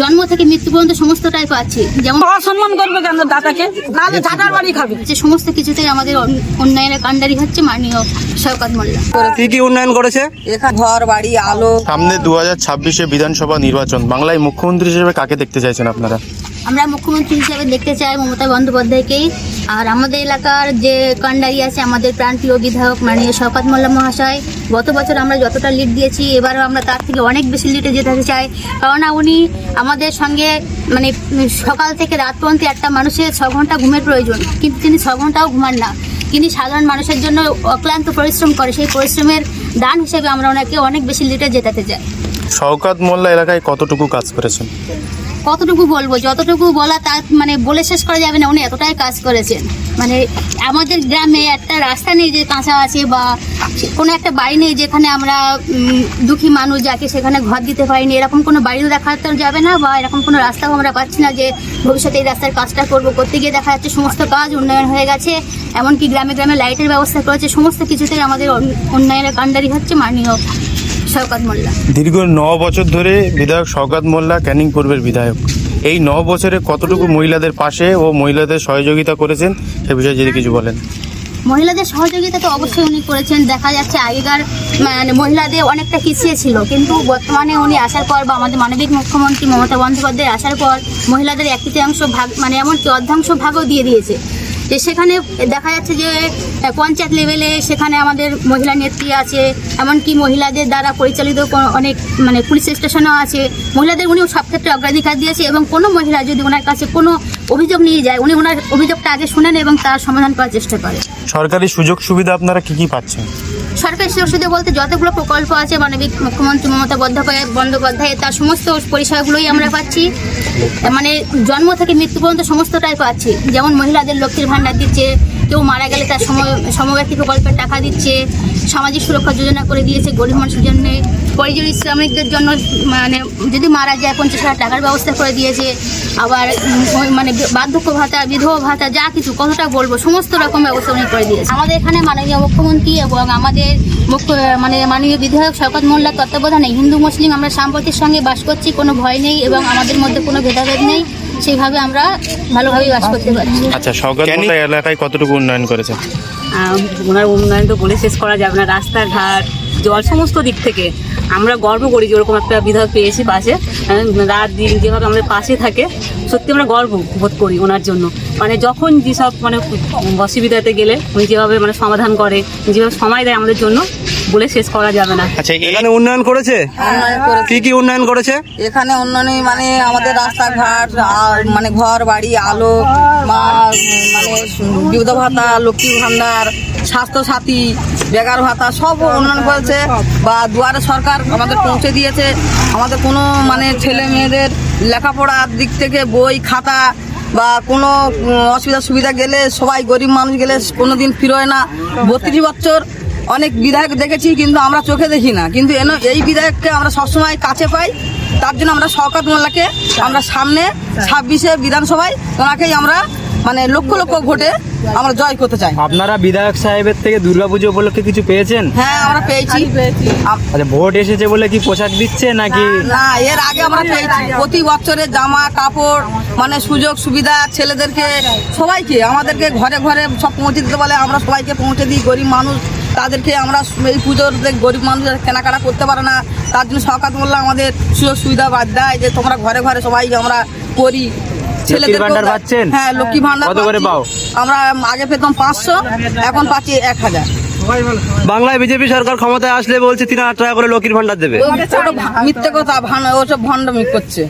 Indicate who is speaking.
Speaker 1: জন্ম থেকে মৃত্যু পর্যন্ত সমস্তটাই পাচ্ছি। যেমন
Speaker 2: সম্মান করবে কেন দাদাকে, নাহলে ঝাঁটার বাড়ি খাবে।
Speaker 1: যে সমস্ত কিছুতেই আমাদের উন্নয়নের কাণ্ডারি হচ্ছে মাননীয় শওকত মোল্লা।
Speaker 3: কি কি উন্নয়ন করেছে?
Speaker 2: এখানে ঘর বাড়ি আলো।
Speaker 4: সামনে 2026-এ বিধানসভা নির্বাচন, বাংলায় মুখ্যমন্ত্রী হিসেবে কাকে দেখতে চাইছেন আপনারা?
Speaker 1: আমরা মুখ্যমন্ত্রী হিসেবে দেখতে চাই মমতা বন্দ্যোপাধ্যায়কেই। আর আমাদের এলাকার যে কাণ্ডারি আছে, আমাদের প্রাণপ্রিয় বিধায়ক মাননীয় শওকত মোল্লা মহাশয়, গত বছর আমরা যতটা লিড দিয়েছি, এবারও আমরা তার থেকে অনেক বেশি লিডে যেতে চাই। কারণ উনি আমাদের সঙ্গে মানে সকাল থেকে রাত পর্যন্ত একটা মানুষের 6 ঘন্টা ঘুমের প্রয়োজন, কিন্তু তিনি 6 ঘন্টাও ঘুমান না। তিনি সাধারণ মানুষের জন্য অক্লান্ত পরিশ্রম করে, সেই পরিশ্রমের দান হিসেবে আমরা ওনাকে অনেক বেশি লিডে জেতাতে চাই।
Speaker 4: শওকত মোল্লা এলাকায় কতটুকু কাজ করেছেন?
Speaker 1: কতটুকু বলবো, যতটুকু বলা তা মানে বলে শেষ করা যাবে না। উনি এতটাই কাজ করেছেন, মানে আমাদের গ্রামে একটা রাস্তা নেই যে কাঁচা আছে, বা কোনো একটা বাড়ি নেই যেখানে আমরা দুঃখী মানুষ যাকে সেখানে ঘর দিতে পারিনি, এরকম কোনো বাড়িও দেখাতে যাবে না, বা এরকম কোনো রাস্তাও আমরা পাচ্ছি না যে ভবিষ্যতে এই রাস্তার কাজটা করবো। করতে গিয়ে দেখা যাচ্ছে সমস্ত কাজ উন্নয়ন হয়ে গেছে, এমনকি গ্রামে গ্রামে লাইটের ব্যবস্থা করেছে। সমস্ত কিছুতেই আমাদের উন্নয়নের কাণ্ডারি হচ্ছে মাননীয় শওকত মোল্লা।
Speaker 4: দীর্ঘ 9 বছর ধরে বিধায়ক শওকত মোল্লা ক্যানিং পূর্বের বিধায়ক। এই 9 বছরে কতটুকু মহিলাদের পাশে ও মহিলাদের সহযোগিতা করেছেন, সে বিষয়ে যদি কিছু বলেন।
Speaker 1: মহিলাদের সহযোগিতা তো অবশ্যই উনি করেছেন। দেখা যাচ্ছে আগেকার মানে মহিলাদের অনেকটা পিছিয়ে ছিল, কিন্তু বর্তমানে উনি আসার পর, বা আমাদের মানবিক মুখ্যমন্ত্রী মমতা বন্দ্যোপাধ্যায় আসার পর, মহিলাদের 1/3 ভাগ মানে এমনকি অর্ধাংশ ভাগও দিয়ে দিয়েছে। যে সেখানে দেখা যাচ্ছে যে পঞ্চায়েত লেভেলে সেখানে আমাদের মহিলা নেত্রী আছে, এমনকি মহিলাদের দ্বারা পরিচালিত অনেক মানে পুলিশ স্টেশনও আছে। মহিলাদের উনিও সব ক্ষেত্রে অগ্রাধিকার দিয়েছে, এবং কোনো মহিলা যদি ওনার কাছে কোনো অভিযোগ নিয়ে যায়, উনি ওনার অভিযোগটা আগে শুনেন এবং তার সমাধান করার চেষ্টা করেন।
Speaker 4: সরকারি সুযোগ সুবিধা আপনারা কি কি পাচ্ছেন?
Speaker 1: সরকারি সুযোগ সুবিধা বলতে যতগুলো প্রকল্প আছে মানবিক মুখ্যমন্ত্রী মমতা বন্দ্যোপাধ্যায়, তার সমস্ত পরিষেবাগুলোই আমরা পাচ্ছি। মানে জন্ম থেকে মৃত্যু পর্যন্ত সমস্তটাই পাচ্ছি। যেমন মহিলাদের লক্ষ্মীর ভাণ্ডার দিচ্ছে, কেউ মারা গেলে তার সমব্যক্তি প্রকল্পের টাকা দিচ্ছে, সামাজিক সুরক্ষা যোজনা করে দিয়েছে গরিব মানুষের জন্য, পরিযায়ী শ্রমিকদের জন্য মানে যদি মারা যায় 50,000 টাকার ব্যবস্থা করে দিয়েছে। আবার মানে বার্ধক্য ভাতা, বিধবা ভাতা, যা কিছু কতটা বলবো, সমস্ত রকম ব্যবস্থা উনি করে দিয়েছে। আমাদের এখানে মাননীয় মুখ্যমন্ত্রী এবং আমাদের মাননীয় বিধায়ক শওকত মোল্লার তত্ত্বাবধানে হিন্দু মুসলিম আমরা সম্প্রীতির সঙ্গে বাস করছি, কোনো ভয় নেই এবং আমাদের মধ্যে কোনো ভেদাভেদ নেই। সেইভাবে আমরা ভালোভাবেই বাস করতে পারি।
Speaker 4: আচ্ছা, শওকত মোল্লা এলাকায় কতটুকু উন্নয়ন করেছে?
Speaker 2: ওনার উন্নয়ন তো বলে শেষ করা যাবে না। রাস্তাঘাট, জল, সমস্ত দিক থেকে আমরা গর্ব করি যে ওরকম একটা বিধায়ক পেয়েছি পাশে। রাত দিন যেভাবে আমাদের পাশে থাকে, সত্যি আমরা গর্ব বোধ করি ওনার জন্য। মানে যখন যেসব মানে অসুবিধাতে গেলে উনি যেভাবে মানে সমাধান করে, যেভাবে সময় দেয় আমাদের জন্য, বলে শেষ করা যাবে না।
Speaker 3: আচ্ছা, এখানে উন্নয়ন করেছে? কি কি উন্নয়ন করেছে?
Speaker 2: এখানে উন্নয়ন মানে আমাদের রাস্তাঘাট, মানে ঘর বাড়ি আলো, মানে বিধবা ভাতা, লক্ষ্মী ভাণ্ডার, স্বাস্থ্যসাথী, বেকার ভাতা, সব উন্নয়ন করেছে। বা দুয়ারে সরকার আমাদের পৌঁছে দিয়েছে। আমাদের কোনো মানে ছেলে মেয়েদের লেখাপড়ার দিক থেকে বই খাতা বা কোনো অসুবিধা সুবিধা গেলে, সবাই গরিব মানুষ গেলে কোনো দিন ফিরোয় না। 32 বছর অনেক বিধায়ক দেখেছি, কিন্তু আমরা চোখে দেখি না, কিন্তু এই বিধায়ককে আমরা সবসময় কাছে পাই। তার জন্য আমরা শওকত মোল্লাকে আমরা সামনে 26-এ বিধানসভায় ওনাকেই আমরা মানে লক্ষ লক্ষ ভোটে আমরা জয় করতে চাই।
Speaker 3: আপনারা বিধায়ক সাহেবের থেকে দুর্গাপুজো উপলক্ষে কিছু পেয়েছেন?
Speaker 2: হ্যাঁ, আমরা পেয়েছি।
Speaker 3: আচ্ছা, ভোট এসেছে বলে কি পোশাক দিচ্ছে নাকি?
Speaker 2: না, এর আগে আমরা পেয়েছি। প্রতি বছরে জামা কাপড় মানে সুযোগ সুবিধা ছেলেদেরকে, সবাইকে আমাদেরকে ঘরে ঘরে সব পৌঁছে দিতে বলে, আমরা সবাইকে পৌঁছে দিই। গরিব মানুষ তাদেরকে আমরা এই পুজোর গরিব মানুষ কেনাকাটা করতে পারে না, তার জন্য শওকত মোল্লা আমাদের সুযোগ সুবিধা বাদ দেয় যে তোমরা ঘরে ঘরে সবাই আমরা করি।
Speaker 3: হ্যাঁ, লক্ষ্মী ভান্ডার কত করে পাও?
Speaker 2: আমরা আগে পেতাম 500, এখন পাচ্ছি 1000।
Speaker 3: বাংলায় বিজেপি সরকার ক্ষমতায় আসলে বলছে 3000 টাকা করে লক্ষ্মীর ভান্ডার দেবে।
Speaker 2: মিথ্যে কথা, ওসব ভণ্ডামি করছে।